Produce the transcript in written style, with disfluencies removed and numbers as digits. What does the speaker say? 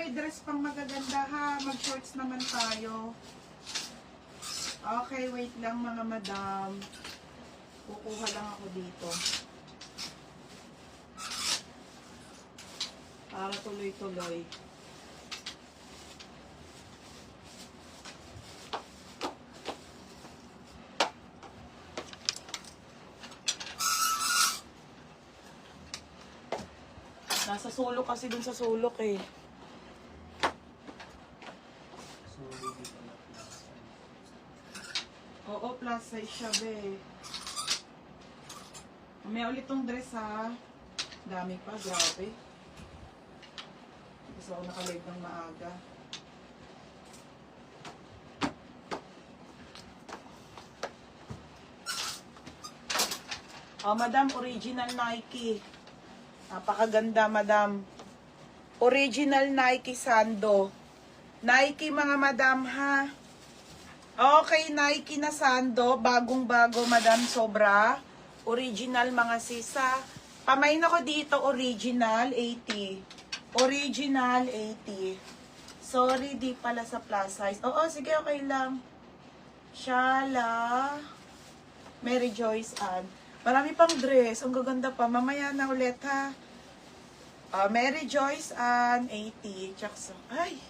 may dress pang magaganda ha. Mag-shorts naman tayo. Okay, wait lang mga madam. Kukuha lang ako dito. Para tuloy-tuloy. Nasa sulok kasi dun sa sulok eh. Oo, plus size siya be. May ulit tong dress ha. Dami pa, grabe. Gusto ako nakalive ng maaga. Oh, madam, original Nike. Napakaganda, madam. Original Nike Sando. Nike, mga madam, ha? Okay, Nike na Sando. Bagong-bago, madam, sobra. Original, mga sisa. Pamain ako dito, original, 80. Original, 80. Sorry, di pala sa plus size. Oo, sige, okay lang. Shala. Mary Joyce Ann. Marami pang dress. Ang gaganda pa. Mamaya na ulit, ha? Mary Joyce Ann, 80. Jackson. Ay!